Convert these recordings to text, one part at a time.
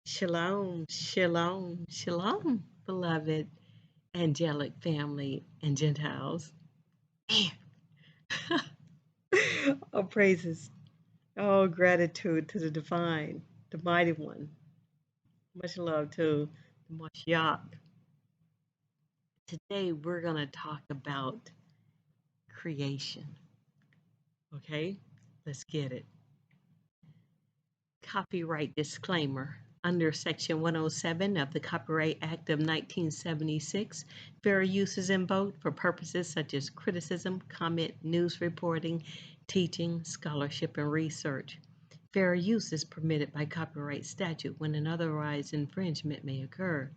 Shalom, shalom, shalom, beloved angelic family and Gentiles. Man. All praises, all gratitude to the divine, the mighty one. Much love to the Mashiach. Today we're going to talk about creation. Okay, let's get it. Copyright disclaimer. Under Section 107 of the Copyright Act of 1976, fair use is invoked for purposes such as criticism, comment, news reporting, teaching, scholarship, and research. Fair use is permitted by copyright statute when an otherwise infringement may occur.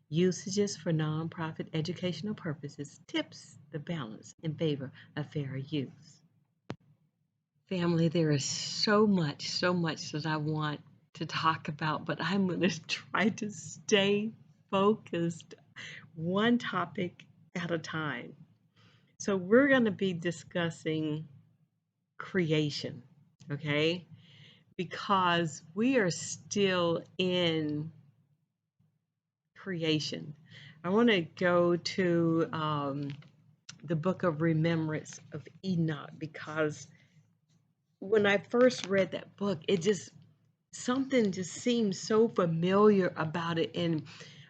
Usages for nonprofit educational purposes tips the balance in favor of fair use. Family, there is so much that I want to talk about, but I'm going to try to stay focused one topic at a time. So, we're going to be discussing creation, okay? Because we are still in creation. I want to go to the book of remembrance of Enoch because when I first read that book, something just seems so familiar about it. And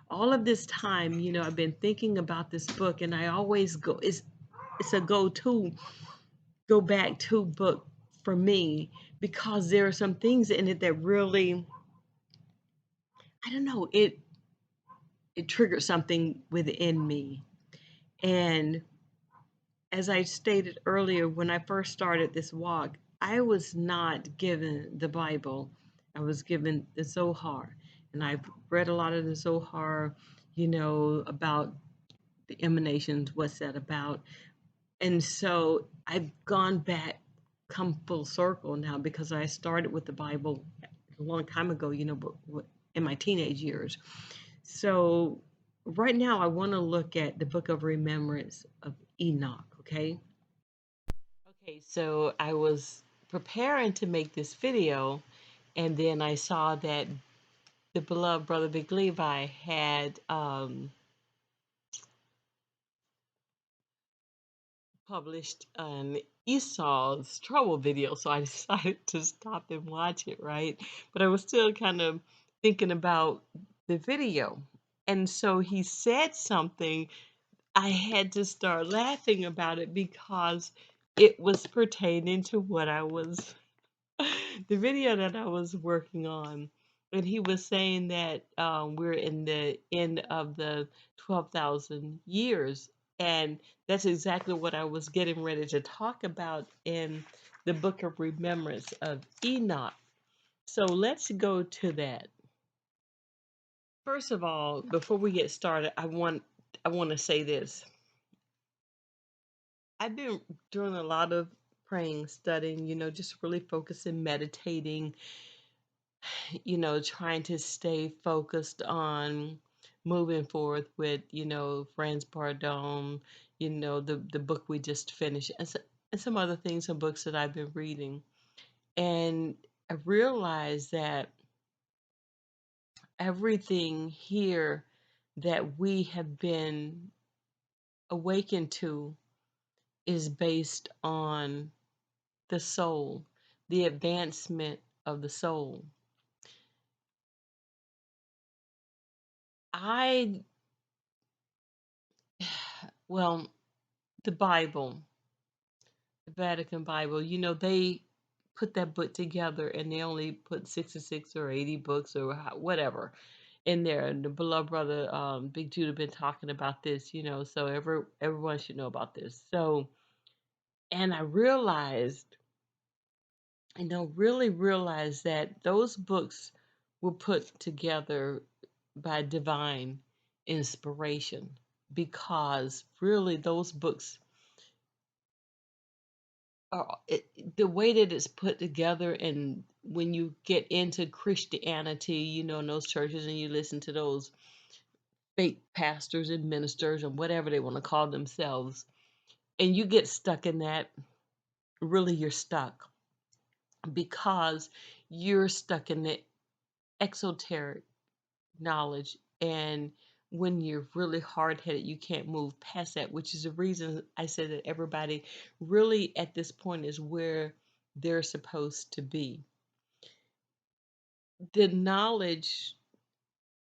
all of this time, I've been thinking about this book, and I always it's a go back to book for me because there are some things in it that really, I don't know, it triggered something within me. And as I stated earlier, when I first started this walk, I was not given the Bible. I was given the Zohar. And I've read a lot of the Zohar, about the emanations, what's that about. And so I've gone back, come full circle now because I started with the Bible a long time ago, in my teenage years. So right now I want to look at the book of remembrance of Enoch, okay? Okay, so I was preparing to make this video, and then I saw that the beloved brother Big Levi had published an Esau's Trouble video, so I decided to stop and watch it, right? But I was still kind of thinking about the video. And so he said something, I had to start laughing about it because it was pertaining to what I was the video that I was working on, and he was saying that we're in the end of the 12,000 years. And that's exactly what I was getting ready to talk about in the book of remembrance of Enoch. So let's go to that. First of all, before we get started, I want to say this. I've been doing a lot of praying, studying, just really focusing, meditating, trying to stay focused on moving forward with, Franz Pardon, the book we just finished, and some other things, some books that I've been reading. And I realized that everything here that we have been awakened to is based on the soul, the advancement of the soul. I, well, the Bible, the Vatican Bible, they put that book together and they only put 66 or 80 books or whatever in there. And the beloved brother, Big Judah, been talking about this, so everyone should know about this. So, and I realized, really realized that those books were put together by divine inspiration because really those books the way that it's put together, and when you get into Christianity, in those churches, and you listen to those fake pastors and ministers and whatever they want to call themselves, and you get stuck in that, really you're stuck because you're stuck in the exoteric. knowledge. And when you're really hard headed, you can't move past that, which is the reason I said that everybody really at this point is where they're supposed to be. The knowledge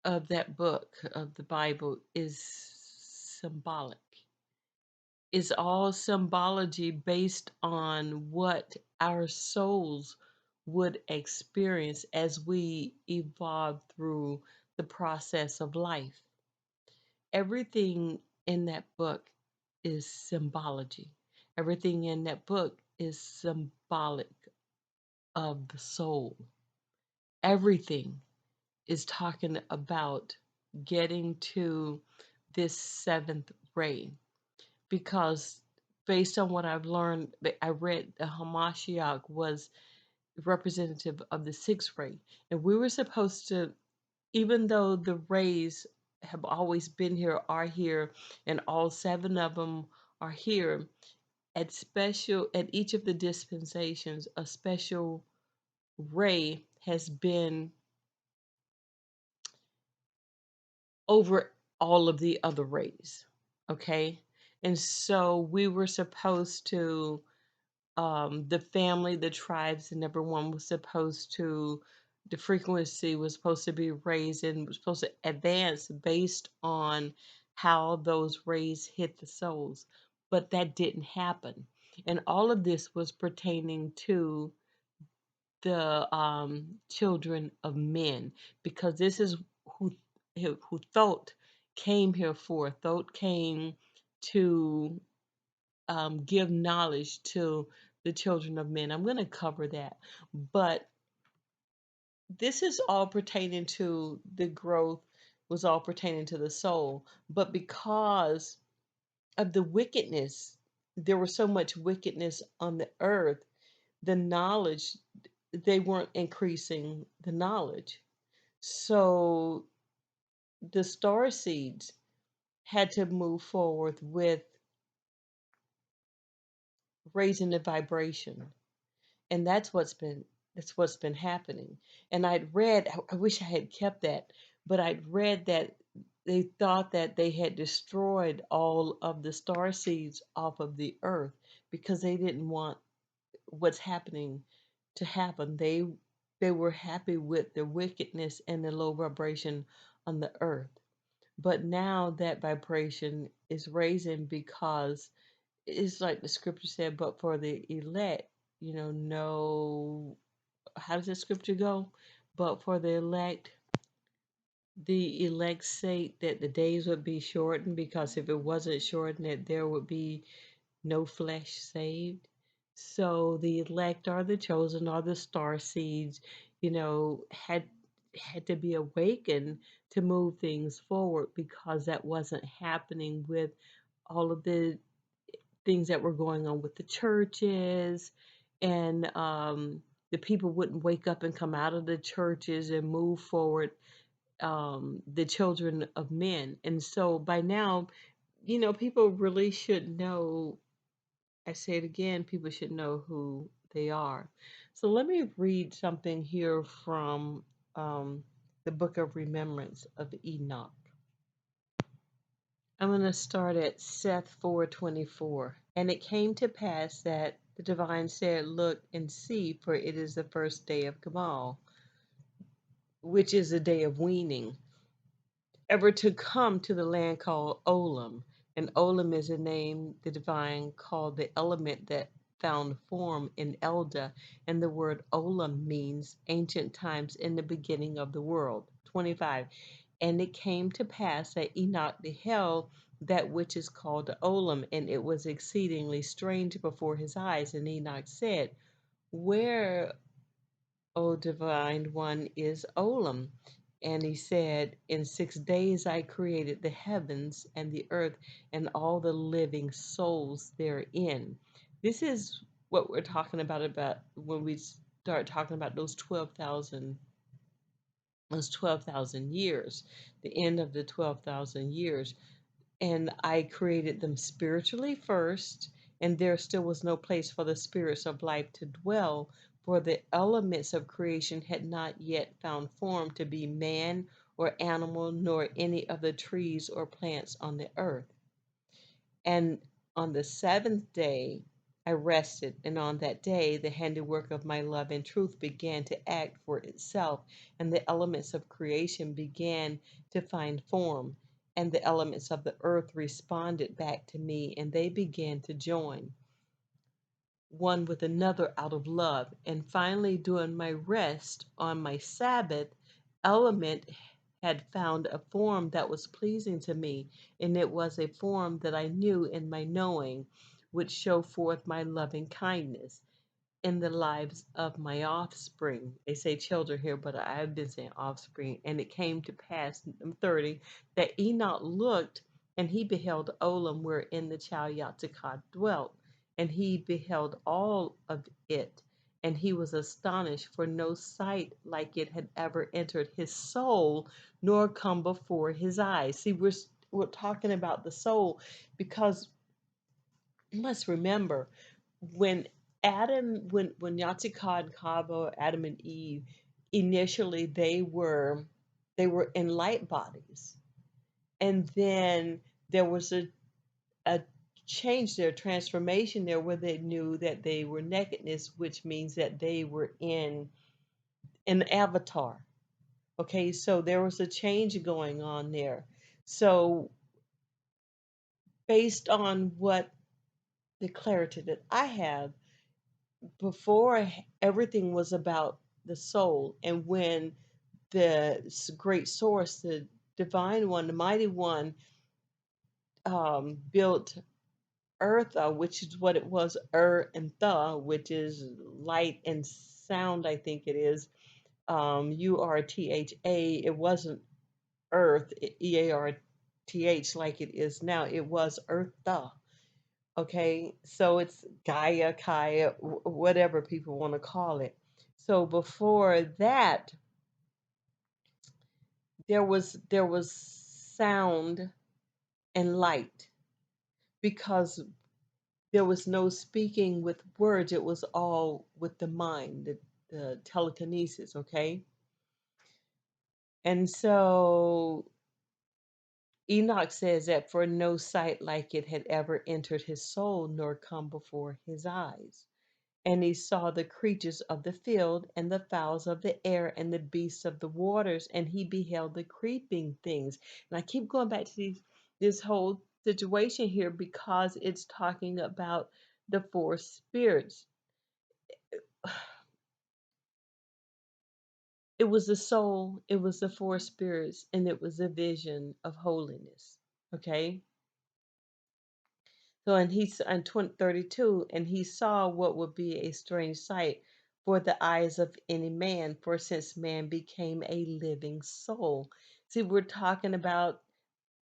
of that book of the Bible is symbolic. It's all symbology based on what our souls would experience as we evolve through the process of life. Everything in that book is symbology. Everything in that book is symbolic of the soul. Everything is talking about getting to this seventh ray, because based on what I've learned, I read the Hamashiach was representative of the sixth ray. And we were supposed to, even though the rays have always been here, are here, and all seven of them are here, at each of the dispensations, a special ray has been over all of the other rays. Okay. And so we were supposed to, the family, the tribes, and everyone was supposed to, the frequency was supposed to be raised and was supposed to advance based on how those rays hit the souls. But that didn't happen. And all of this was pertaining to the children of men, because this is who who Thoth came here for. Thoth came to give knowledge to the children of men. I'm going to cover that, but this is all pertaining to the growth, was all pertaining to the soul. But because of the wickedness, there was so much wickedness on the earth, the knowledge, they weren't increasing the knowledge. So the star seeds had to move forward with raising the vibration. And that's what's been happening. And I'd read, I wish I had kept that, but I'd read that they thought that they had destroyed all of the star seeds off of the earth because they didn't want what's happening to happen. They were happy with the wickedness and the low vibration on the earth. But now that vibration is raising, because it's like the scripture said, but for the elect, no, how does the scripture go? But for the elect say that the days would be shortened, because if it wasn't shortened, that there would be no flesh saved. So the elect, are the chosen, are the star seeds, had to be awakened to move things forward, because that wasn't happening with all of the things that were going on with the churches, and the people wouldn't wake up and come out of the churches and move forward, the children of men. And so by now, people really should know. I say it again, people should know who they are. So let me read something here from the Book of Remembrance of Enoch. I'm going to start at Seth 4:24. And it came to pass that the divine said, look and see, for it is the first day of Gamal, which is the day of weaning, ever to come to the land called Olam. And Olam is a name the divine called the element that found form in Elda. And the word Olam means ancient times, in the beginning of the world. 25. And it came to pass that Enoch beheld that which is called the Olam, and it was exceedingly strange before his eyes. And Enoch said, where, O divine one, is Olam? And he said, in 6 days I created the heavens and the earth and all the living souls therein. This is what we're talking about when we start talking about those 12,000 years, the end of the 12,000 years. And I created them spiritually first, and there still was no place for the spirits of life to dwell, for the elements of creation had not yet found form to be man or animal, nor any of the trees or plants on the earth. And on the seventh day, I rested, and on that day, the handiwork of my love and truth began to act for itself, and the elements of creation began to find form, and the elements of the earth responded back to me, and they began to join one with another out of love. And finally, during my rest on my Sabbath, element had found a form that was pleasing to me, and it was a form that I knew in my knowing would show forth my loving kindness in the lives of my offspring. They say children here, but I've been saying offspring. And it came to pass, 30, that Enoch looked, and he beheld Olam wherein the child Yatzikad dwelt, and he beheld all of it, and he was astonished, for no sight like it had ever entered his soul, nor come before his eyes. See, we're talking about the soul, because you must remember when when Yatzikad and Kava, Adam and Eve, initially they were in light bodies, and then there was a change there, transformation there, where they knew that they were nakedness, which means that they were in an avatar. Okay, so there was a change going on there. So based on what the clarity that I have, before everything was about the soul, and when the great source, the divine one, the mighty one, built eartha, which is what it was, and tha, which is light and sound, I think it is, urtha. It wasn't earth, earth, like it is now. It was eartha. Okay, so it's Gaia, Kaya, whatever people want to call it. So before that, there was sound and light, because there was no speaking with words. It was all with the mind, the telekinesis. Okay, and so Enoch says that for no sight like it had ever entered his soul, nor come before his eyes. And he saw the creatures of the field, and the fowls of the air, and the beasts of the waters, and he beheld the creeping things. And I keep going back to this whole situation here, because it's talking about the four spirits. It was the soul, it was the four spirits, and it was a vision of holiness. Okay? So, and he's on 32, and he saw what would be a strange sight for the eyes of any man, for since man became a living soul. See, we're talking about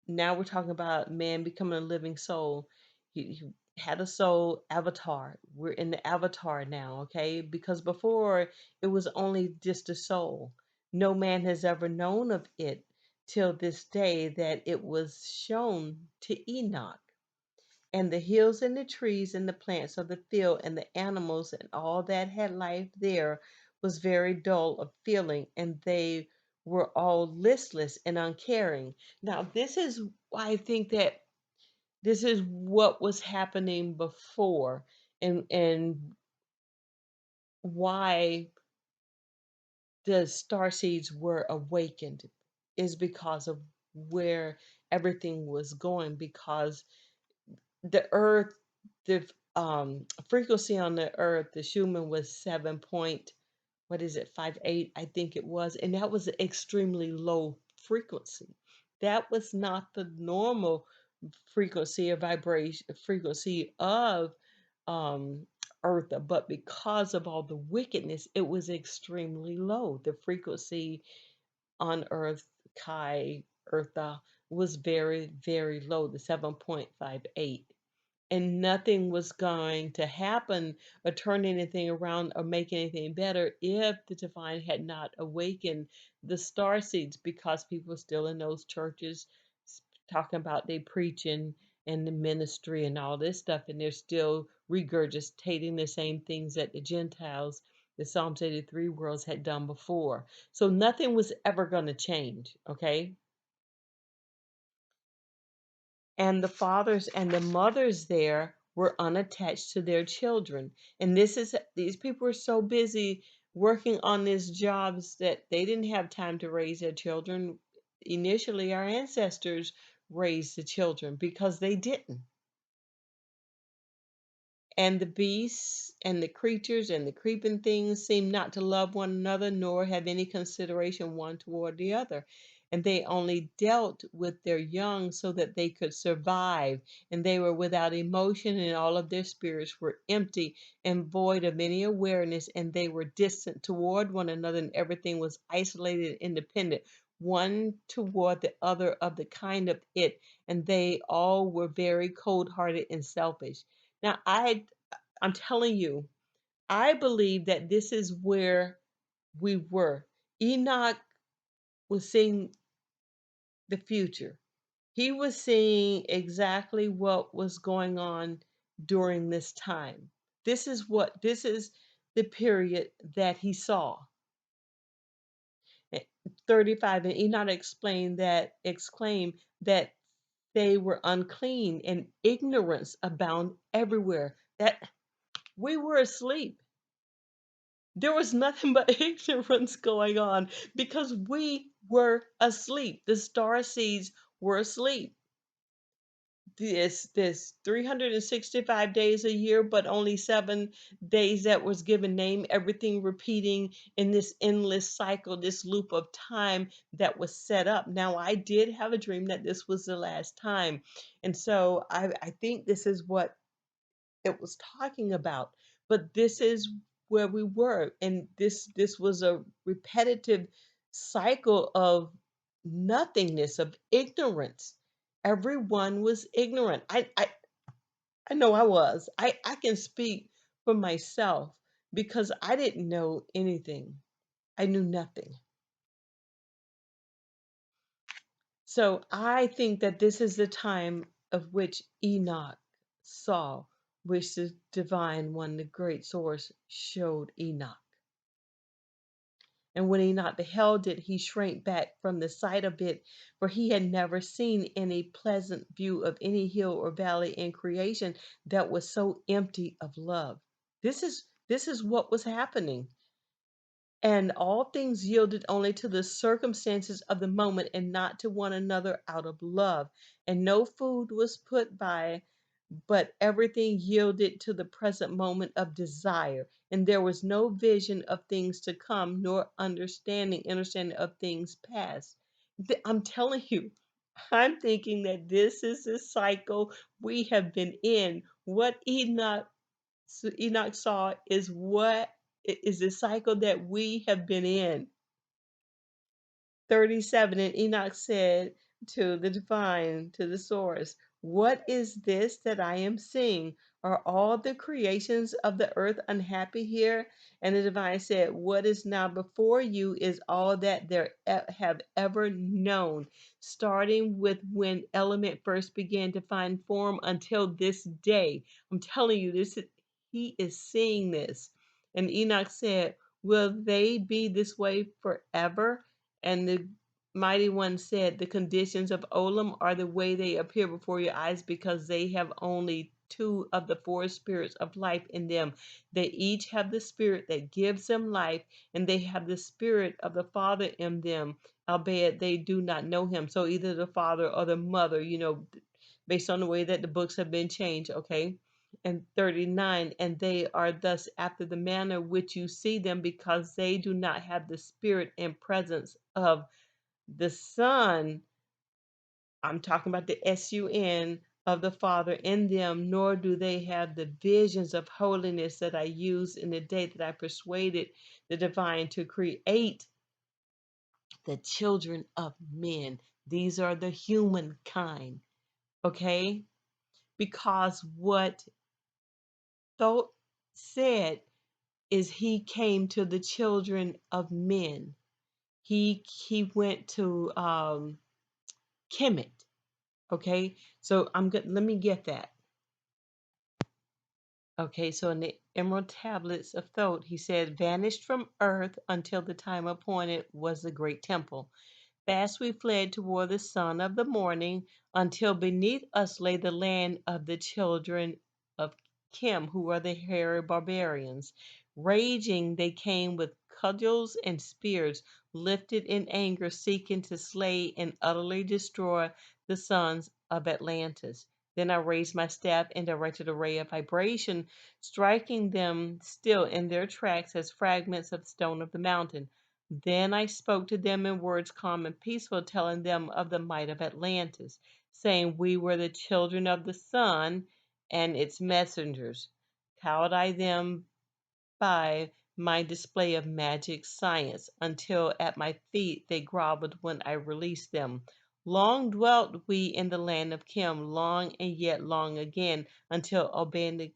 man becoming a living soul. He had a soul avatar. We're in the avatar now, okay? Because before it was only just a soul. No man has ever known of it till this day that it was shown to Enoch. And the hills and the trees and the plants of the field and the animals and all that had life there was very dull of feeling, and they were all listless and uncaring. Now, this is why I think that this is what was happening before, and why the star seeds were awakened is because of where everything was going, because the earth, the frequency on the earth, the Schumann was 7 point, what is it, 58, I think it was, and that was an extremely low frequency. That was not the normal frequency or vibration frequency of um earth, but because of all the wickedness, it was extremely low. The frequency on earth, Kai, eartha, was very, very low, the 7.58, and nothing was going to happen or turn anything around or make anything better if the divine had not awakened the star seeds, because people are still in those churches talking about they preaching and the ministry and all this stuff, and they're still regurgitating the same things that the Gentiles the Psalms 83 worlds had done before. So nothing was ever going to change, okay? And the fathers and the mothers there were unattached to their children. And these people were so busy working on these jobs that they didn't have time to raise their children. Initially, our ancestors raised the children because they didn't. And the beasts and the creatures and the creeping things seemed not to love one another, nor have any consideration one toward the other. And they only dealt with their young so that they could survive. And they were without emotion, and all of their spirits were empty and void of any awareness. And they were distant toward one another, and everything was isolated and independent, one toward the other of the kind of it. And they all were very cold hearted and selfish. Now, I'm telling you, I believe that this is where we were. Enoch was seeing the future. He was seeing exactly what was going on during this time. This is the period that he saw. Eh, 35, and Enoch exclaimed that they were unclean and ignorance abound everywhere. That we were asleep. There was nothing but ignorance going on because we were asleep. The star seeds were asleep. This 365 days a year, but only 7 days that was given name, everything repeating in this endless cycle, this loop of time that was set up. Now, I did have a dream that this was the last time. And so I think this is what it was talking about. But this is where we were, and this was a repetitive cycle of nothingness, of ignorance. Everyone was ignorant. I know I was. I can speak for myself because I didn't know anything. I knew nothing. So I think that this is the time of which Enoch saw, which the divine one, the great source, showed Enoch. And when Enoch beheld it, he shrank back from the sight of it, for he had never seen any pleasant view of any hill or valley in creation that was so empty of love. This is what was happening. And all things yielded only to the circumstances of the moment and not to one another out of love. And no food was put by, but everything yielded to the present moment of desire. And there was no vision of things to come, nor understanding of things past. I'm telling you, I'm thinking that this is the cycle we have been in. What Enoch saw is what is the cycle that we have been in. 37, and Enoch said to the divine, to the source, "What is this that I am seeing? Are all the creations of the earth unhappy here?" And the divine said, "What is now before you is all that there have ever known, starting with when element first began to find form until this day." I'm telling you, he is seeing this. And Enoch said, "Will they be this way forever?" And the mighty one said, "The conditions of Olam are the way they appear before your eyes because they have only two of the four spirits of life in them. They each have the spirit that gives them life, and they have the spirit of the Father in them, albeit they do not know him." So either the father or the mother, based on the way that the books have been changed, okay? And 39, and they are thus after the manner which you see them, because they do not have the spirit and presence of the Son. I'm talking about the SUN of the Father in them, nor do they have the visions of holiness that I used in the day that I persuaded the divine to create the children of men. These are the humankind, okay? Because what Thoth said is he came to the children of men. He went to Kemet. Okay, so I'm good. Let me get that. Okay, so in the Emerald Tablets of Thoth, he said, vanished from earth until the time appointed was the great temple. Fast we fled toward the sun of the morning, until beneath us lay the land of the children of Kim, who are the hairy barbarians. Raging, they came with cudgels and spears, lifted in anger, seeking to slay and utterly destroy the sons of Atlantis. Then I raised my staff and directed a ray of vibration, striking them still in their tracks as fragments of stone of the mountain. Then I spoke to them in words calm and peaceful, telling them of the might of Atlantis, saying we were the children of the sun and its messengers. Cowed I them by my display of magic science, until at my feet they groveled when I released them. Long dwelt we in the land of Kim, long and yet long again, until obeying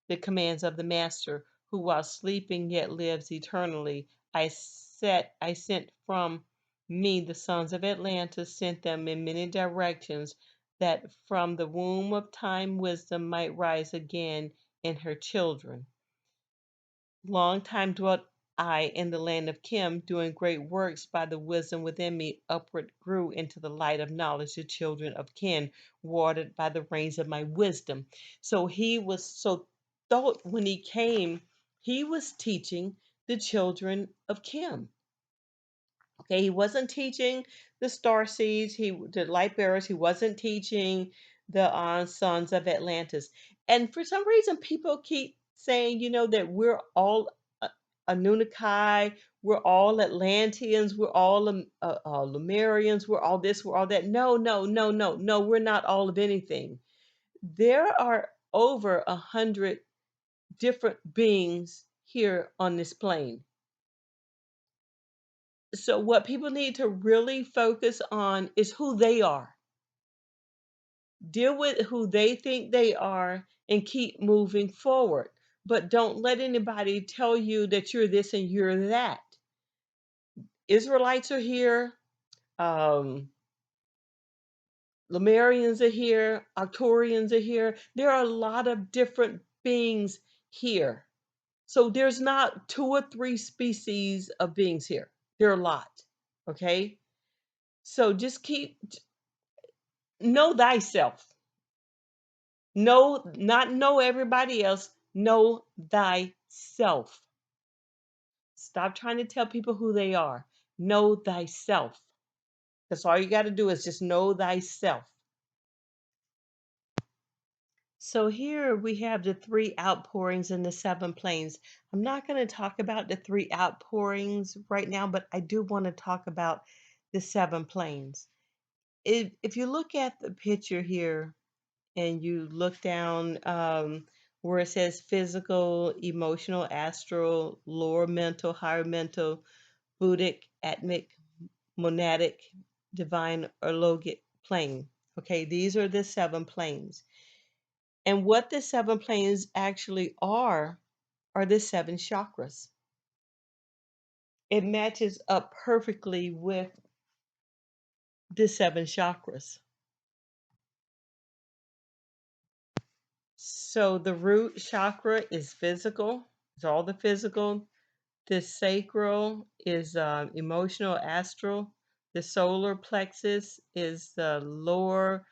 the commands of the Master, who while sleeping yet lives eternally, I sent from me the sons of Atlantis, sent them in many directions, that from the womb of time wisdom might rise again in her children. Long time dwelt I in the land of Kim, doing great works by the wisdom within me, upward grew into the light of knowledge, the children of Kin, watered by the rains of my wisdom. So he was so thought when he came, he was teaching the children of Kim. Okay, he wasn't teaching the star seeds, the light bearers, he wasn't teaching the sons of Atlantis. And for some reason, people keep saying, that we're all Anunnaki, we're all Atlanteans, we're all Lemurians, we're all this, we're all that. No, no, no, no, no, we're not all of anything. There are over 100 different beings here on this plane. So what people need to really focus on is who they are. Deal with who they think they are and keep moving forward. But don't let anybody tell you that you're this and you're that. Israelites are here. Um, Lemurians are here. Arcturians are here. There are a lot of different beings here. So there's not 2 or 3 species of beings here. There are a lot. Okay? So just know thyself. Not know everybody else. Know thyself. Stop trying to tell people who they are. Know thyself. That's all you got to do is just know thyself. So here we have the 3 outpourings in the 7 planes. I'm not going to talk about the 3 outpourings right now, but I do want to talk about the 7 planes. If you look at the picture here, and you look down where it says physical, emotional, astral, lower mental, higher mental, Buddhic, atmic, monadic, divine, or logic plane. Okay, these are the 7 planes. And what the 7 planes actually are the 7 chakras. It matches up perfectly with the 7 chakras. So the root chakra is physical, it's all the physical. The sacral is emotional, astral. The solar plexus is the lower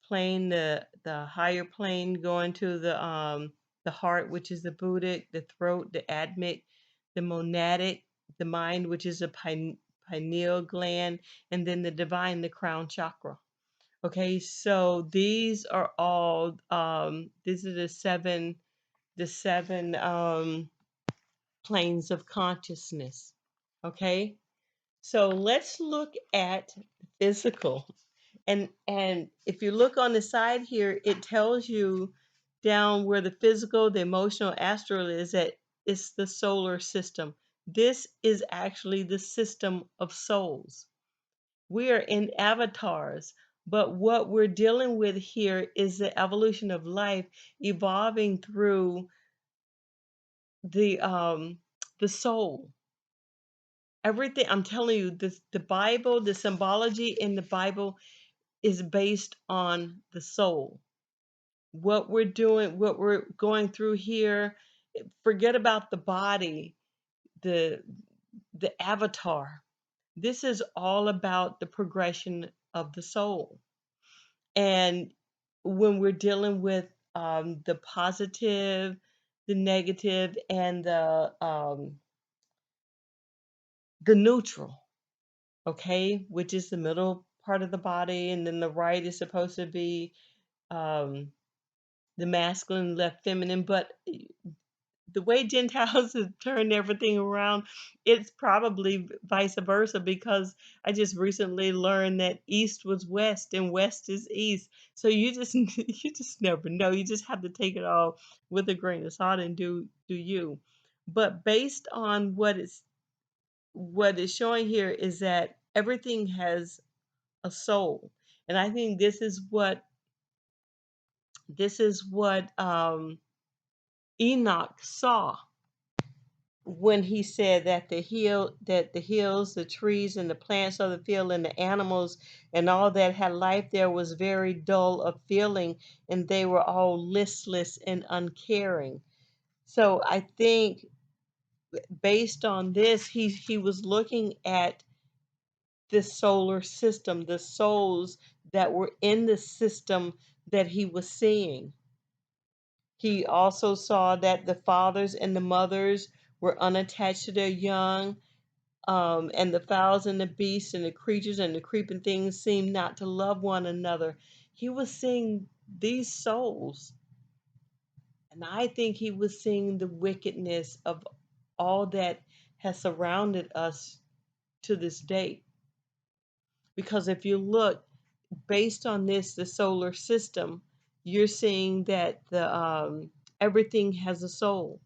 plane, the higher plane going to the heart, which is the Buddhic, the throat, the Atmic, the monadic, the mind, which is the pineal gland, and then the divine, the crown chakra. Okay, so these are all these are the seven planes of consciousness. Okay, so let's look at physical. And if you look on the side here, it tells you down where the physical, the emotional, astral is, that it's the solar system. This is actually the system of souls. We are in avatars, but what we're dealing with here is the evolution of life evolving through the soul. Everything, I'm telling you, the Bible, the symbology in the Bible is based on the soul. what we're doing, what we're going through here. Forget about the body, the avatar. This is all about the progression of the soul. And when we're dealing with the positive, the negative, and the neutral, okay, which is the middle part of the body, and then the right is supposed to be um, the masculine, left feminine. But the way Gentiles have turned everything around, it's probably vice versa, because I just recently learned that East was West and West is East. So you just you just never know. You just have to take it all with a grain of salt and do you. But based on what is showing here is that everything has a soul. And I think this is what Enoch saw when he said that the hills, the trees, and the plants of the field, and the animals, and all that had life there was very dull of feeling, and they were all listless and uncaring. So I think based on this, he was looking at the solar system, the souls that were in the system that he was seeing. He also saw that the fathers and the mothers were unattached to their young, and the fowls and the beasts and the creatures and the creeping things seemed not to love one another. He was seeing these souls, and I think he was seeing the wickedness of all that has surrounded us to this day. Because if you look based on this, the solar system, you're seeing that the everything has a soul,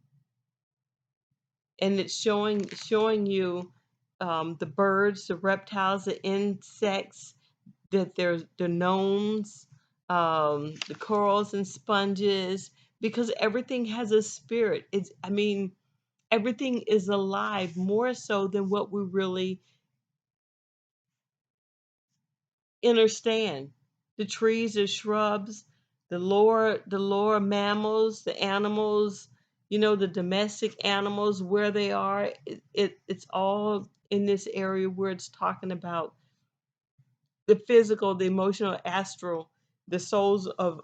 and it's showing you the birds, the reptiles, the insects, that there's the gnomes, the corals and sponges, because everything has a spirit. I mean, everything is alive more so than what we really understand. The trees, the shrubs, the lower mammals, the animals, the domestic animals, where they are, it's all in this area where it's talking about the physical, the emotional, astral, the souls of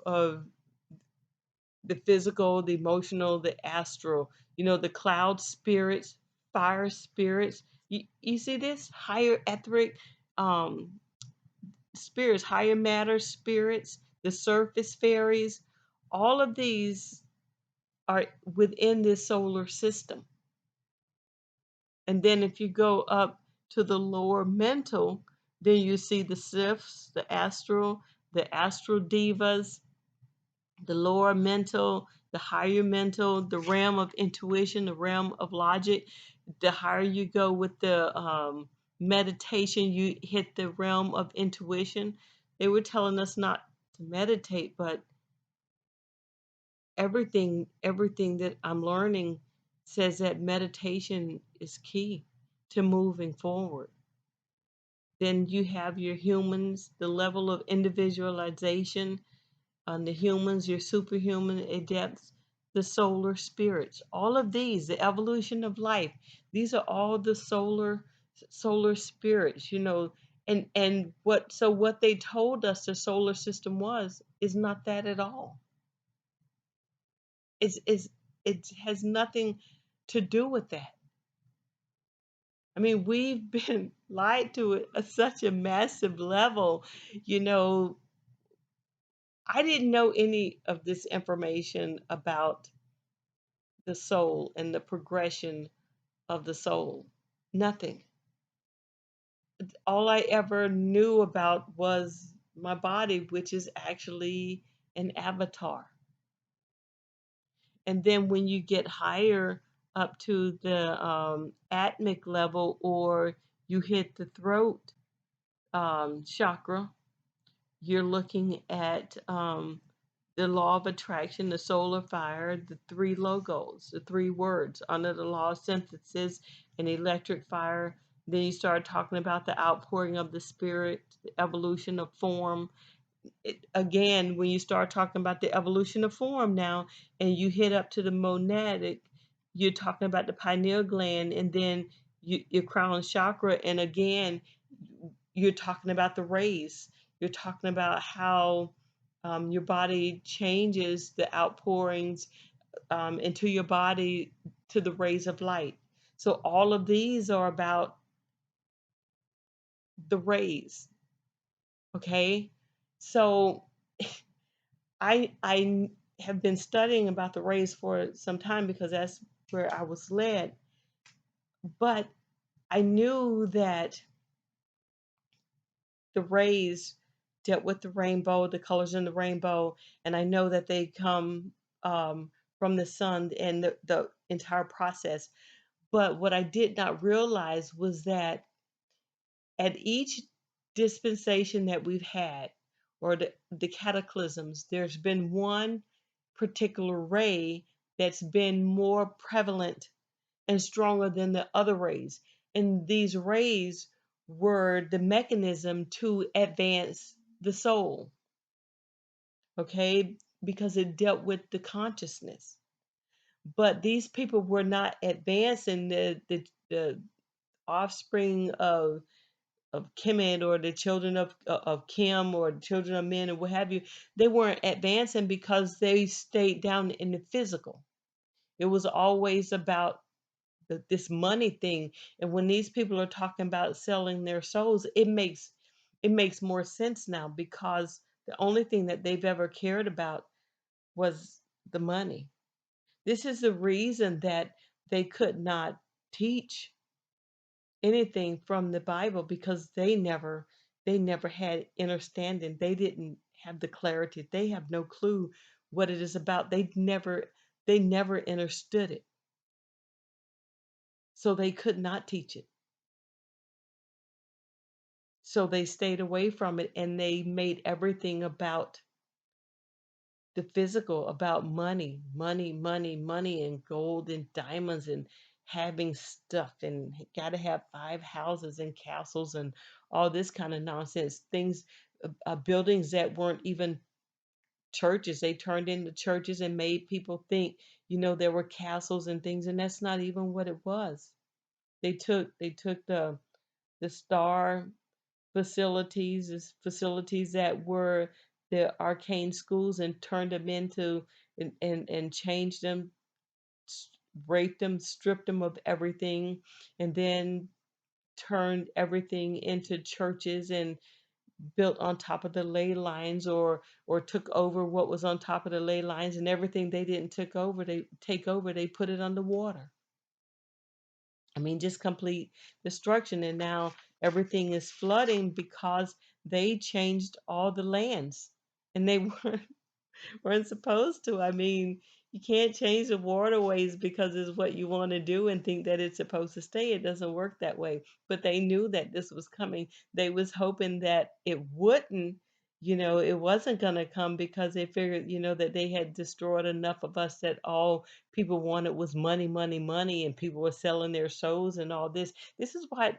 the physical, the emotional, the astral, the cloud spirits, fire spirits. You see this? Higher etheric um, spirits, higher matter spirits, the surface fairies, all of these are within this solar system. And then if you go up to the lower mental, then you see the Sifs, the astral divas, the lower mental, the higher mental, the realm of intuition, the realm of logic. The higher you go with the meditation, you hit the realm of intuition. They were telling us not to meditate, but everything that I'm learning says that meditation is key to moving forward. Then you have your humans, the level of individualization on the humans, your superhuman adepts, the solar spirits, all of these, the evolution of life. These are all the solar spirits, and what they told us the solar system was is not that at all. It's it has nothing to do with that. I mean, we've been lied to at such a massive level. You know, I didn't know any of this information about the soul and the progression of the soul. Nothing. All I ever knew about was my body, which is actually an avatar. And then when you get higher up to the atmic level, or you hit the throat chakra, you're looking at the law of attraction, the solar fire, the three logos, the three words under the law of synthesis, and electric fire. Then you start talking about the outpouring of the spirit, the evolution of form, again, when you start talking about the evolution of form now, and you hit up to the monadic, you're talking about the pineal gland, and then your crown chakra, and again, you're talking about the rays. You're talking about how your body changes the outpourings into your body to the rays of light. So all of these are about the rays. Okay, so I have been studying about the rays for some time because that's where I was led. But I knew that the rays dealt with the rainbow, the colors in the rainbow, and I know that they come from the sun and the entire process. But what I did not realize was that at each dispensation that we've had, or the cataclysms, there's been one particular ray that's been more prevalent and stronger than the other rays. And these rays were the mechanism to advance the soul, okay? Because it dealt with the consciousness. But these people were not advancing the offspring of Kemet, or the children of Kim, or the children of men, or what have you. They weren't advancing because they stayed down in the physical. It was always about this money thing. And when these people are talking about selling their souls, it makes more sense now, because the only thing that they've ever cared about was the money. This is the reason that they could not teach anything from the Bible, because they never had understanding. They didn't have the clarity. They have no clue what it is about. They never understood it. So they could not teach it. So they stayed away from it, and they made everything about the physical, about money, money, money, money, and gold and diamonds, and having stuff, and got to have 5 houses and castles and all this kind of nonsense. Things, buildings that weren't even churches. They turned into churches and made people think, there were castles and things, and that's not even what it was. They took the star facilities, facilities that were the arcane schools, and turned them into, and changed them, raped them, stripped them of everything, and then turned everything into churches, and built on top of the ley lines, or took over what was on top of the ley lines, and everything they didn't take over, they put it underwater. I mean, just complete destruction. And now everything is flooding because they changed all the lands, and they weren't supposed to. I mean, you can't change the waterways because it's what you want to do and think that it's supposed to stay. It doesn't work that way. But they knew that this was coming. They was hoping that it wouldn't, it wasn't going to come, because they figured, that they had destroyed enough of us, that all people wanted was money, money, money, and people were selling their souls and all this. This is why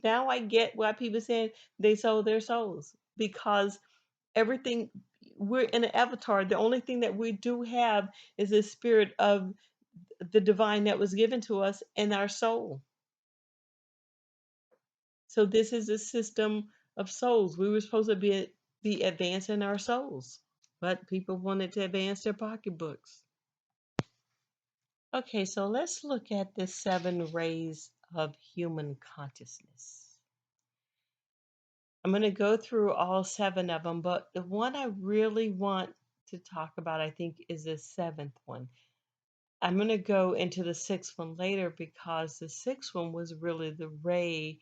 now I get why people saying they sold their souls, because everything, we're in an avatar. The only thing that we do have is the spirit of the divine that was given to us in our soul. So this is a system of souls. We were supposed to be advancing our souls, but people wanted to advance their pocketbooks. Okay, so let's look at the 7 rays of human consciousness. I'm going to go through all 7 of them, but the one I really want to talk about, I think, is the 7th one. I'm going to go into the 6th one later, because the 6th one was really the ray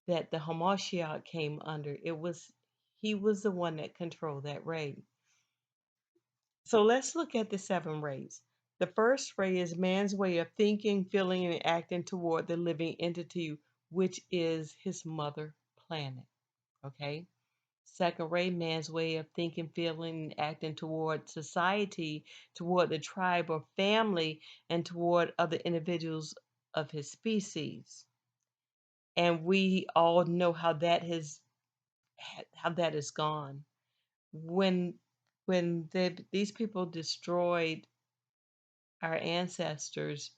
that the Hamashiach came under. He was the one that controlled that ray. So let's look at the 7 rays. The first ray is man's way of thinking, feeling, and acting toward the living entity, which is his mother planet. Okay? Second ray, man's way of thinking, feeling, and acting toward society, toward the tribe or family, and toward other individuals of his species. And we all know how that has gone. when these people destroyed our ancestors,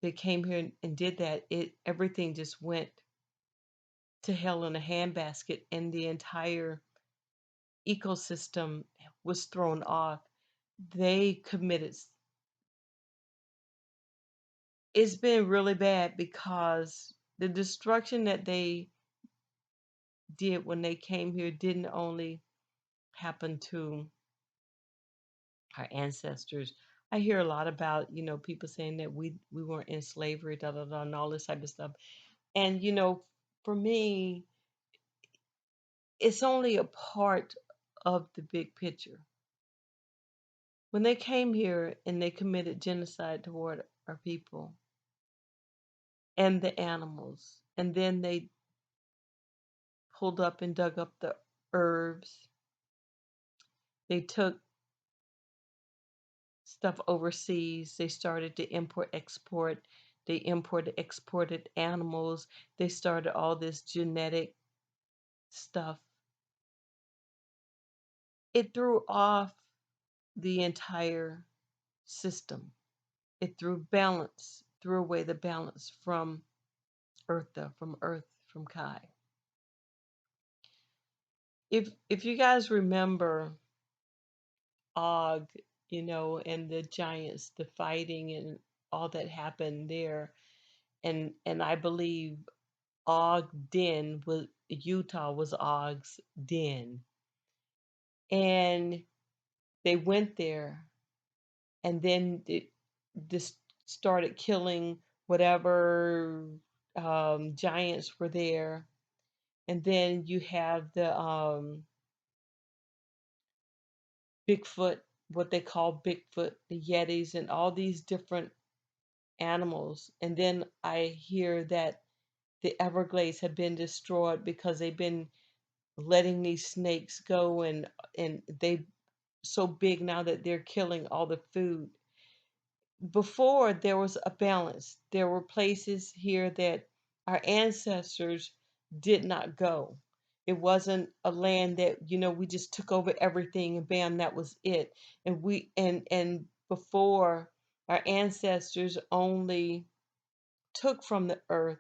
they came here and did that, it everything just went to hell in a handbasket, and the entire ecosystem was thrown off. They committed, it's been really bad because the destruction that they did when they came here didn't only happen to our ancestors. I hear a lot about, people saying that we weren't in slavery, da da da, and all this type of stuff. And for me, it's only a part of the big picture. When they came here and they committed genocide toward our people and the animals, and then they pulled up and dug up the herbs, they took stuff overseas, they started to import export, they imported exported animals, they started all this genetic stuff. It threw off the entire system. It threw away the balance from Earth, from Kai. If you guys remember Og, and the giants, the fighting and all that happened there, and I believe Og Den was Utah was Og's den. And they went there, and then it just started killing whatever giants were there. And then you have the Bigfoot, what they call Bigfoot, the Yetis, and all these different animals. And then I hear that the Everglades have been destroyed because they've been letting these snakes go, and they so big now that they're killing all the food. Before there was a balance. There were places here that our ancestors did not go. It wasn't a land that, we just took over everything and bam, that was it. And before, our ancestors only took from the earth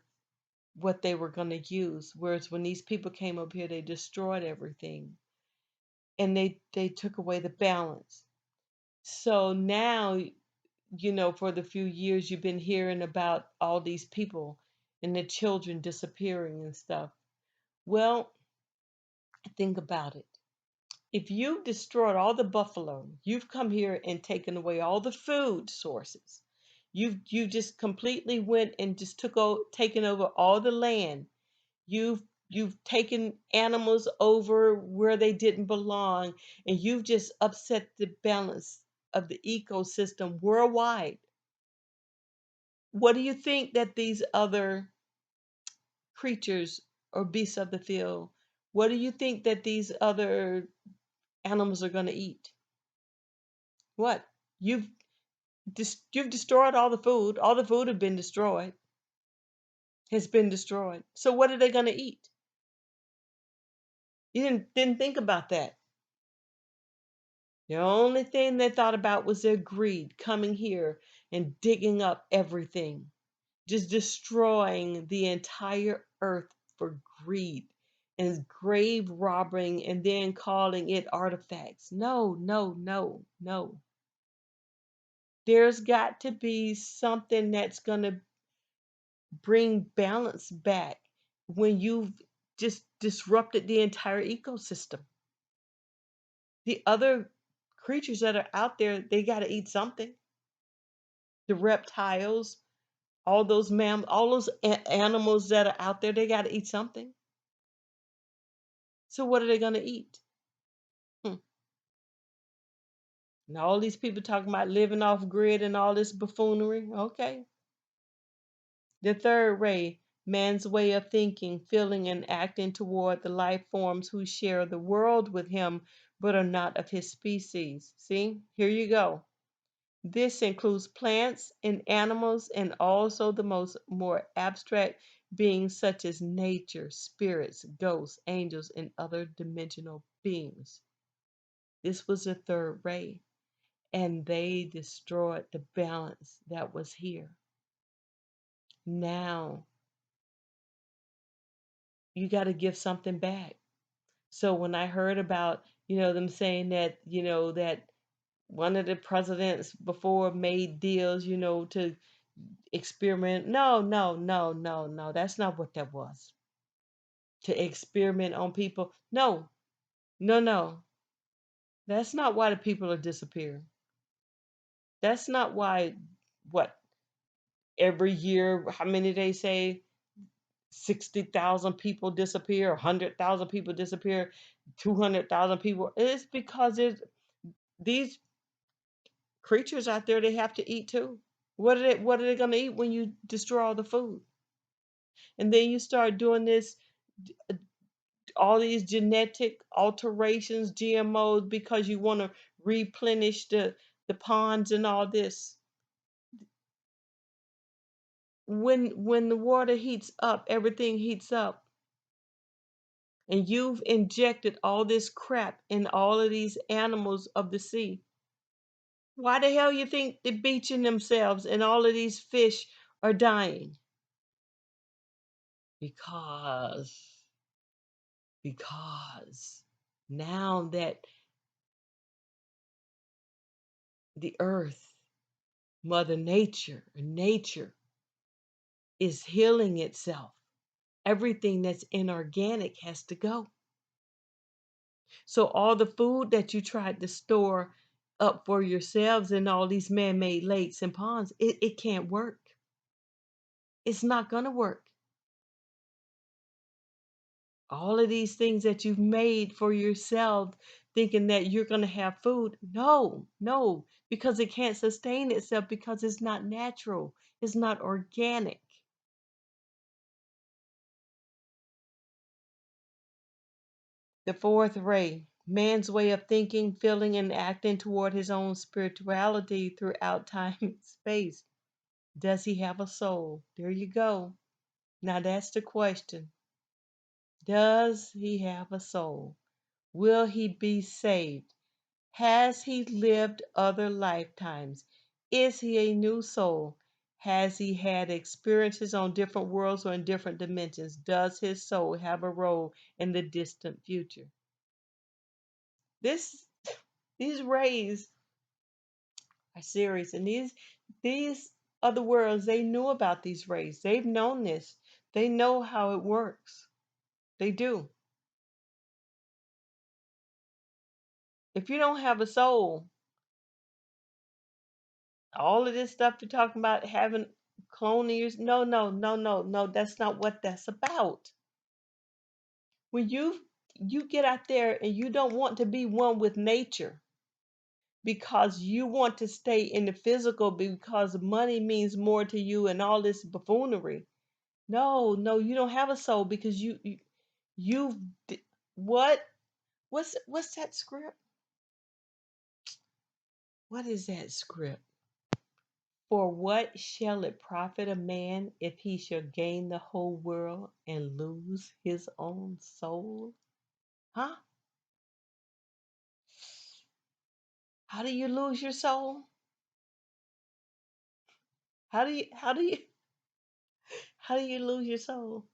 what they were going to use. Whereas when these people came up here, they destroyed everything, and they took away the balance. So now, for the few years you've been hearing about all these people and the children disappearing and stuff. Well, think about it. If you've destroyed all the buffalo, you've come here and taken away all the food sources. You just completely went and just taken over all the land. You've taken animals over where they didn't belong, and you've just upset the balance of the ecosystem worldwide. What do you think that these other creatures or beasts of the field, what do you think that these other animals are going to eat? What? You've you've destroyed all the food. All the food have been destroyed. Has been destroyed. So what are they going to eat? You didn't think about that. The only thing they thought about was their greed, coming here and digging up everything, just destroying the entire earth for greed and grave robbing, and then calling it artifacts. No, no, no, no. There's got to be something that's going to bring balance back when you've just disrupted the entire ecosystem. The other creatures that are out there, they got to eat something. The reptiles, all those animals that are out there, they got to eat something. So what are they going to eat? Hmm. And all these people talking about living off grid and all this buffoonery. Okay. The third ray, man's way of thinking, feeling, and acting toward the life forms who share the world with him but are not of his species. See, here you go. This includes plants and animals, and also the more abstract beings such as nature, spirits, ghosts, angels, and other dimensional beings. This was the third ray, and they destroyed the balance that was here. Now you got to give something back. So when I heard about, them saying that, that one of the presidents before made deals, to experiment. No, no, no, no, no. That's not what that was. To experiment on people. No, no, no. That's not why the people are disappearing. That's not why, what, every year, how many they say, 60,000 people disappear, 100,000 people disappear, 200,000 people. It's because these creatures out there, they have to eat too. What are they going to eat when you destroy all the food? And then you start doing this, all these genetic alterations, GMOs, because you want to replenish the ponds and all this. When the water heats up, everything heats up. And you've injected all this crap in all of these animals of the sea. Why the hell you think they're beaching themselves and all of these fish are dying? Because because now that the earth, Mother Nature, nature is healing itself. Everything that's inorganic has to go. So all the food that you tried to store up for yourselves in all these man-made lakes and ponds, it can't work. It's not gonna work. All of these things that you've made for yourself, thinking that you're gonna have food. No, no, because it can't sustain itself because it's not natural. It's not organic. The fourth ray, man's way of thinking, feeling, and acting toward his own spirituality throughout time and space. Does he have a soul? There you go. Now that's the question. Does he have a soul? Will he be saved? Has he lived other lifetimes? Is he a new soul? Has he had experiences on different worlds or in different dimensions? Does his soul have a role in the distant future? This these rays are serious, and these other worlds, they knew about these rays. They've known this. They know how it works. They do. If you don't have a soul, all of this stuff you're talking about having cloning yours, no, no, no, no, no, that's not what that's about. When you get out there and you don't want to be one with nature because you want to stay in the physical because money means more to you and all this buffoonery. No, no, you don't have a soul because you've what what's that script? What is that script? For what shall it profit a man if he shall gain the whole world and lose his own soul? Huh? How do you lose your soul? How do you how do you lose your soul?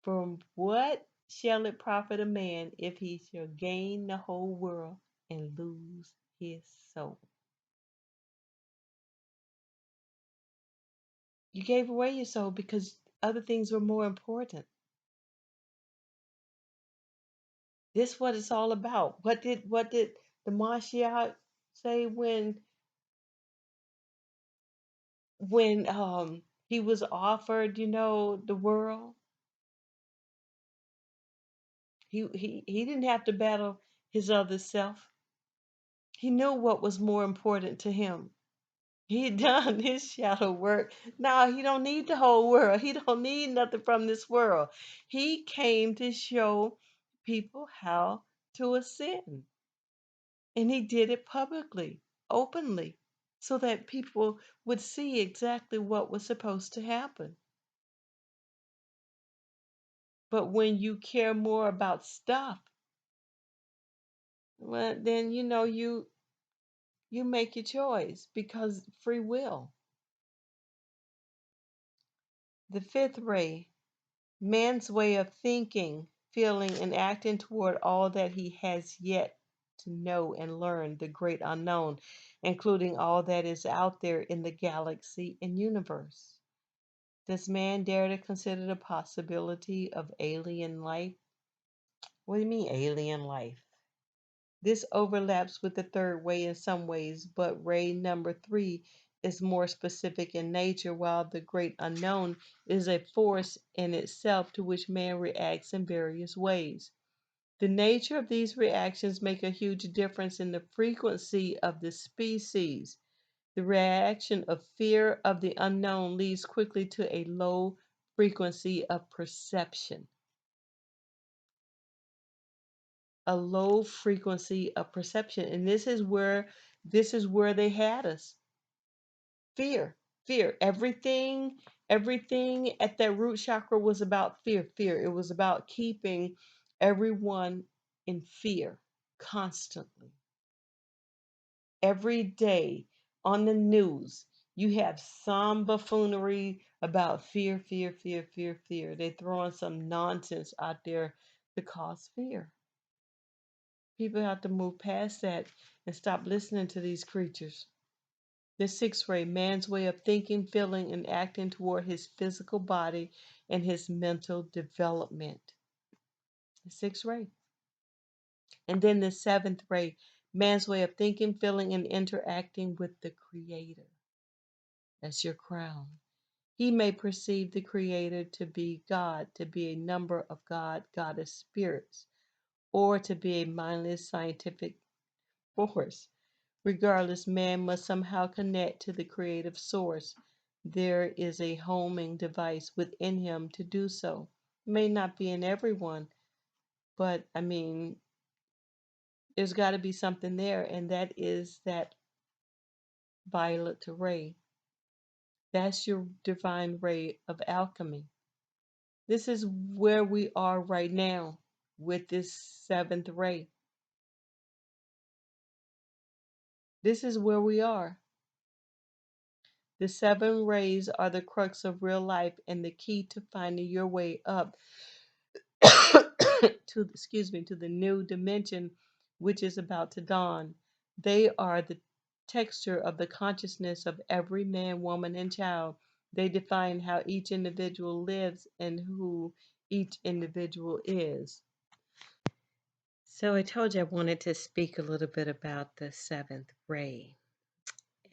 From what shall it profit a man if he shall gain the whole world and lose his soul? You gave away your soul because other things were more important. This what it's all about. What did the Mashiach say when he was offered, the world? He didn't have to battle his other self. He knew what was more important to him. He done his shadow work. Now he don't need the whole world. He don't need nothing from this world. He came to show people how to ascend. And he did it publicly, openly, so that people would see exactly what was supposed to happen. But when you care more about stuff, well, then you make your choice because free will. The fifth ray, man's way of thinking, feeling, and acting toward all that he has yet to know and learn, the great unknown, including all that is out there in the galaxy and universe. Does man dare to consider the possibility of alien life? What do you mean, alien life? This overlaps with the third ray in some ways, but ray number three is more specific in nature, while the great unknown is a force in itself to which man reacts in various ways. The nature of these reactions make a huge difference in the frequency of the species. The reaction of fear of the unknown leads quickly to a low frequency of perception. A low frequency of perception. And this is where they had us. Fear. Fear. Everything at that root chakra was about fear. Fear. It was about keeping everyone in fear constantly. Every day on the news, you have some buffoonery about fear, fear, fear, fear, fear. They're throwing some nonsense out there to cause fear. People have to move past that and stop listening to these creatures. The sixth ray, man's way of thinking, feeling, and acting toward his physical body and his mental development. The sixth ray. And then the seventh ray, man's way of thinking, feeling, and interacting with the Creator. That's your crown. He may perceive the Creator to be God, to be a number of goddess spirits, or to be a mindless scientific force. Regardless, man must somehow connect to the creative source. There is a homing device within him to do so. May not be in everyone, but I mean, there's got to be something there, and that is that violet ray. That's your divine ray of alchemy. This is where we are right now with this seventh ray. This is where we are. The seven rays are the crux of real life and the key to finding your way up to the new dimension which is about to dawn. They are the texture of the consciousness of every man, woman, and child. They define how each individual lives and who each individual is. So I told you I wanted to speak a little bit about the seventh ray.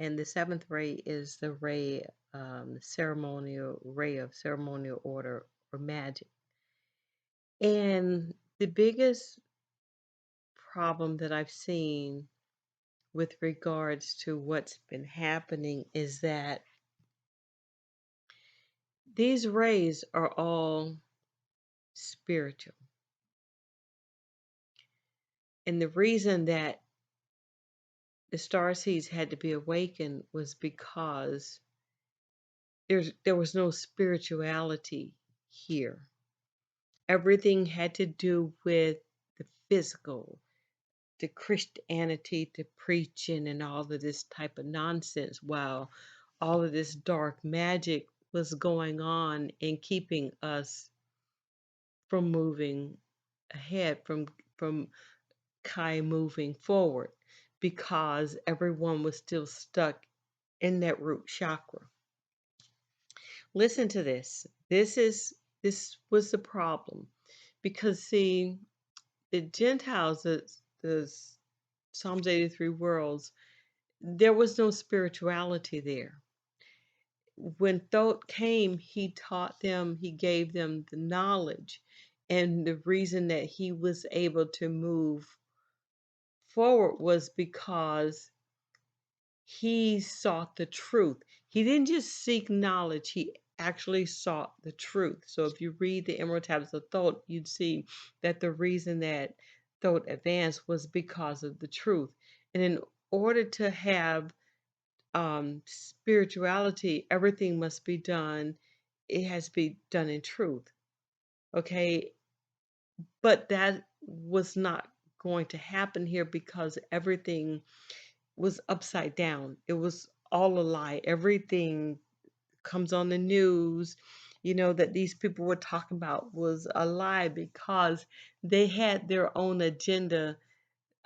And the seventh ray is the ray, ceremonial ray of ceremonial order or magic. And the biggest problem that I've seen with regards to what's been happening is that these rays are all spiritual. And the reason that the star seeds had to be awakened was because there was no spirituality here. Everything had to do with the physical, the Christianity, the preaching, and all of this type of nonsense, while all of this dark magic was going on and keeping us from moving ahead, from Kai moving forward, because everyone was still stuck in that root chakra. Listen to this. This was the problem, because see, the Gentiles, the Psalms 83 worlds, there was no spirituality there. When Thoth came, he taught them, he gave them the knowledge. And the reason that he was able to move forward was because he sought the truth. He didn't just seek knowledge, he actually sought the truth. So if you read the Emerald Tablets of Thoth, you'd see that the reason that Thoth advanced was because of the truth. And in order to have spirituality, everything must be done, it has to be done in truth. Okay, but that was not going to happen here because everything was upside down. It was all a lie. Everything comes on the news, that these people were talking about was a lie because they had their own agenda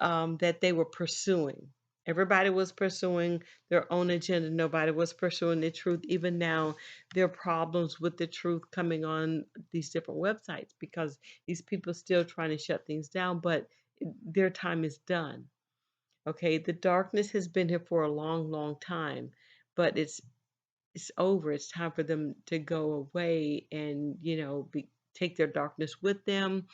that they were pursuing. Everybody was pursuing their own agenda. Nobody was pursuing the truth. Even now, there are problems with the truth coming on these different websites because these people are still trying to shut things down, but their time is done. Okay, the darkness has been here for a long, long time, but it's over. It's time for them to go away and, take their darkness with them,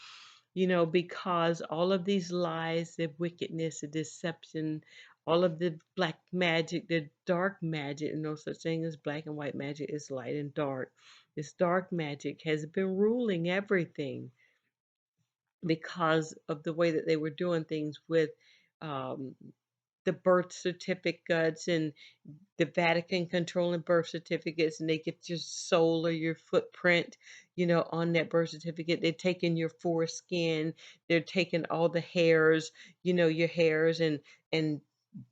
because all of these lies, the wickedness, the deception, all of the black magic, the dark magic, no such thing as black and white magic, is light and dark. This dark magic has been ruling everything because of the way that they were doing things with um, the birth certificates and the Vatican controlling birth certificates, and they get your soul or your footprint, on that birth certificate. They're taking your foreskin, they're taking all the hairs, your hairs and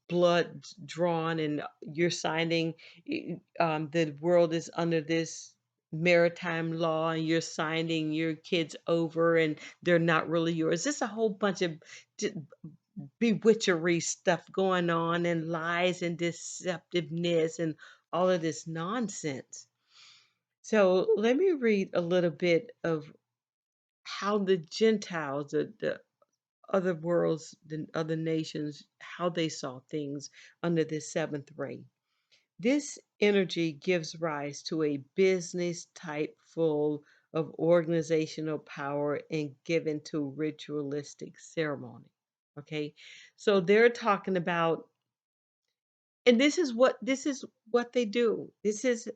blood drawn, and you're signing. The world is under this maritime law, and you're signing your kids over, and they're not really yours. It's a whole bunch of bewitchery stuff going on and lies and deceptiveness and all of this nonsense. So let me read a little bit of how the Gentiles, the other worlds, the other nations, how they saw things under this seventh ray. This energy gives rise to a business type full of organizational power and given to ritualistic ceremony. Okay, so they're talking about, and this is what they do. This is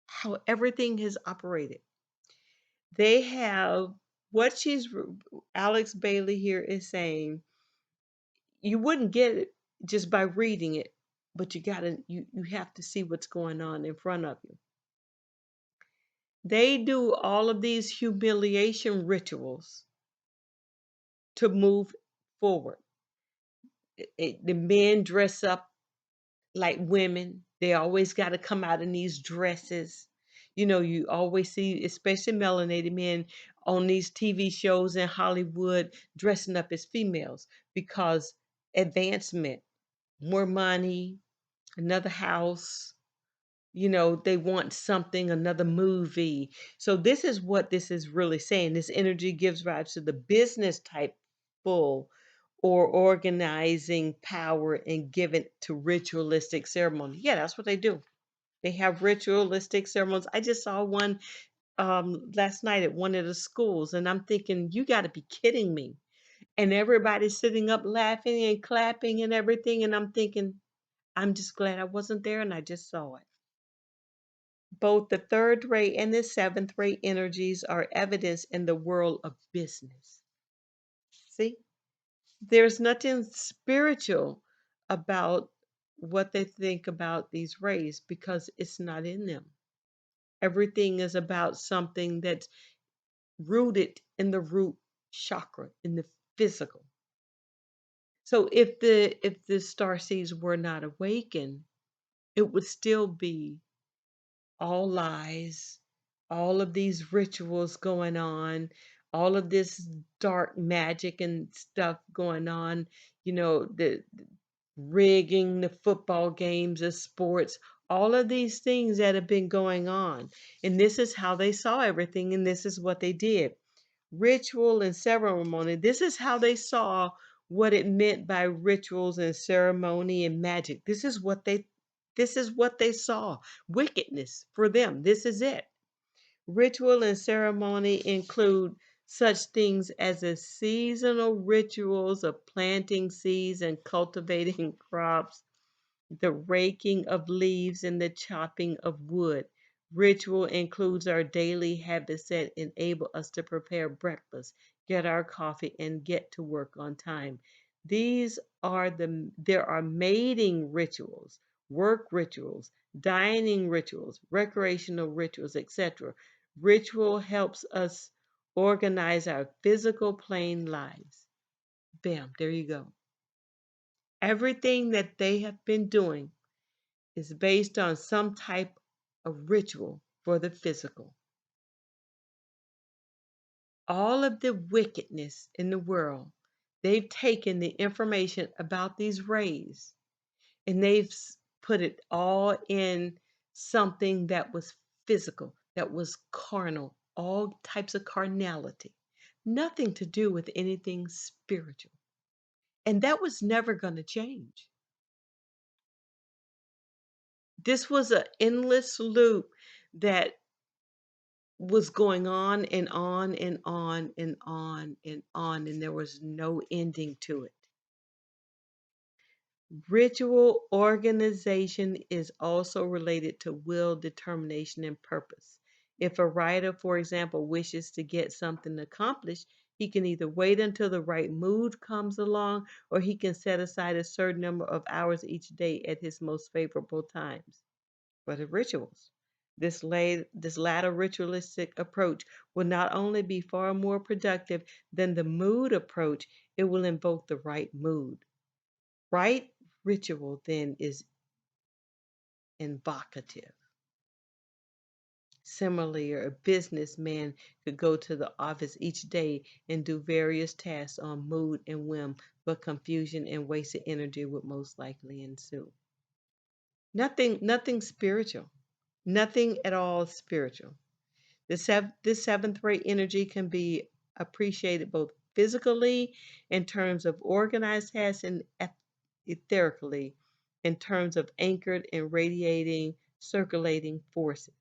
how everything has operated. They have what Alex Bailey here is saying. You wouldn't get it just by reading it, but you have to see what's going on in front of you. They do all of these humiliation rituals to move forward. The men dress up like women. They always got to come out in these dresses. You always see, especially melanated men on these TV shows in Hollywood dressing up as females because advancement, more money, another house, they want something, another movie. So this is what this is really saying. This energy gives rise to the business type full or organizing power and given to ritualistic ceremony. Yeah, that's what they do. They have ritualistic ceremonies. I just saw one last night at one of the schools, and I'm thinking, you got to be kidding me. And everybody's sitting up laughing and clapping and everything, and I'm thinking, I'm just glad I wasn't there and I just saw it. Both the third ray and the seventh ray energies are evidence in the world of business. See, there's nothing spiritual about what they think about these rays because it's not in them. Everything is about something that's rooted in the root chakra, in the physical. So if the star seeds were not awakened, it would still be all lies, all of these rituals going on, all of this dark magic and stuff going on, the rigging the football games, the sports, all of these things that have been going on. And this is how they saw everything, and this is what they did. Ritual and ceremony, this is how they saw what it meant by rituals and ceremony and magic. This is what they saw. Wickedness for them. This is it. Ritual and ceremony include such things as the seasonal rituals of planting seeds and cultivating crops, the raking of leaves and the chopping of wood. Ritual includes our daily habits that enable us to prepare breakfast, get our coffee, and get to work on time. There are mating rituals, work rituals, dining rituals, recreational rituals, etc. Ritual helps us organize our physical plane lives. Bam, there you go. Everything that they have been doing is based on some type of ritual for the physical. All of the wickedness in the world, they've taken the information about these rays and they've put it all in something that was physical, that was carnal, all types of carnality, nothing to do with anything spiritual. And that was never going to change. This was an endless loop that was going on and on and on and on and on, and there was no ending to it. Ritual organization is also related to will, determination, and purpose. If a writer, for example, wishes to get something accomplished, he can either wait until the right mood comes along or he can set aside a certain number of hours each day at his most favorable times. For the rituals, this latter ritualistic approach will not only be far more productive than the mood approach, it will invoke the right mood. Right ritual then is invocative. Similarly, a businessman could go to the office each day and do various tasks on mood and whim, but confusion and wasted energy would most likely ensue. Nothing spiritual. Nothing at all spiritual. This seventh ray energy can be appreciated both physically in terms of organized tasks and etherically in terms of anchored and radiating circulating forces.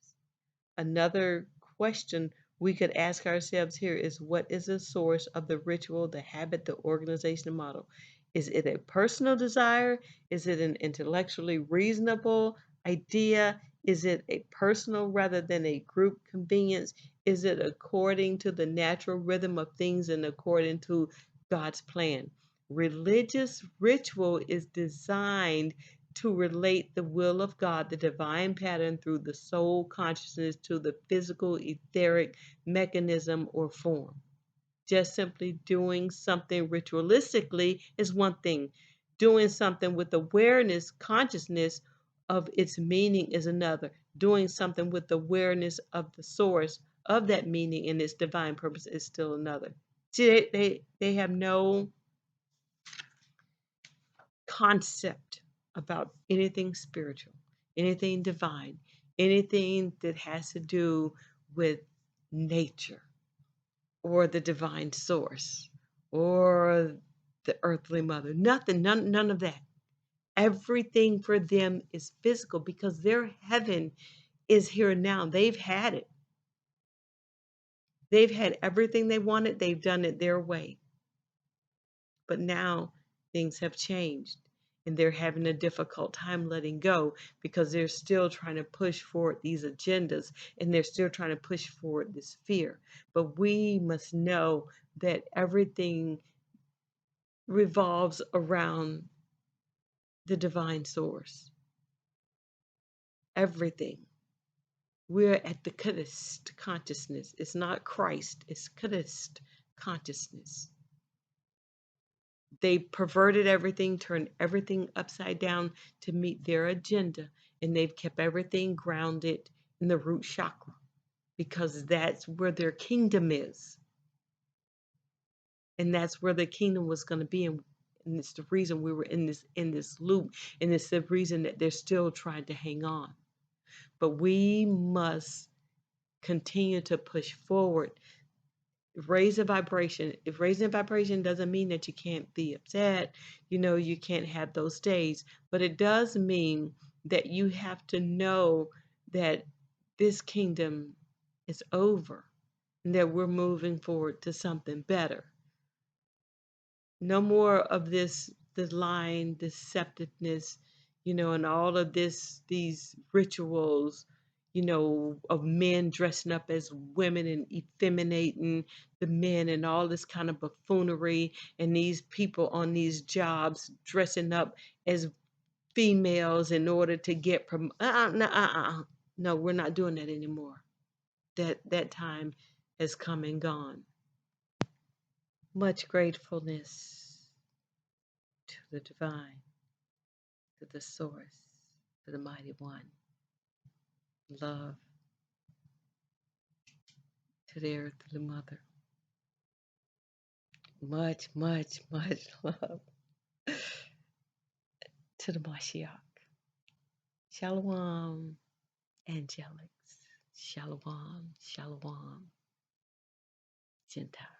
Another question we could ask ourselves here is, what is the source of the ritual, the habit, the organizational model? Is it a personal desire? Is it an intellectually reasonable idea? Is it a personal rather than a group convenience? Is it according to the natural rhythm of things and according to God's plan? Religious ritual is designed to relate the will of God, the divine pattern, through the soul consciousness to the physical etheric mechanism or form. Just simply doing something ritualistically is one thing. Doing something with awareness, consciousness of its meaning is another. Doing something with awareness of the source of that meaning and its divine purpose is still another. See, they have no concept about anything spiritual, anything divine, anything that has to do with nature or the divine source or the earthly mother. Nothing, none of that. Everything for them is physical because their heaven is here now. They've had it. They've had everything they wanted. They've done it their way. But now things have changed and they're having a difficult time letting go because they're still trying to push forward these agendas and they're still trying to push forward this fear. But we must know that everything revolves around the divine source. Everything. We're at the Kuddist consciousness. It's not Christ, it's Kuddist consciousness. They perverted everything, turned everything upside down to meet their agenda, and they've kept everything grounded in the root chakra because that's where their kingdom is. And that's where the kingdom was going to be. And it's the reason we were in this loop, and it's the reason that they're still trying to hang on. But we must continue to push forward, raise a vibration. If raising a vibration doesn't mean that you can't be upset, you can't have those days, but it does mean that you have to know that this kingdom is over and that we're moving forward to something better. No more of this lying, deceptiveness, and all of these rituals, of men dressing up as women and effeminating the men and all this kind of buffoonery, and these people on these jobs dressing up as females in order to get no, we're not doing that anymore. That time has come and gone. Much gratefulness to the divine, to the source, to the mighty one. Love to the earth, to the mother. Much, much, much love to the Mashiach. Shalom, angelics. Shalom, shalom, Gentiles.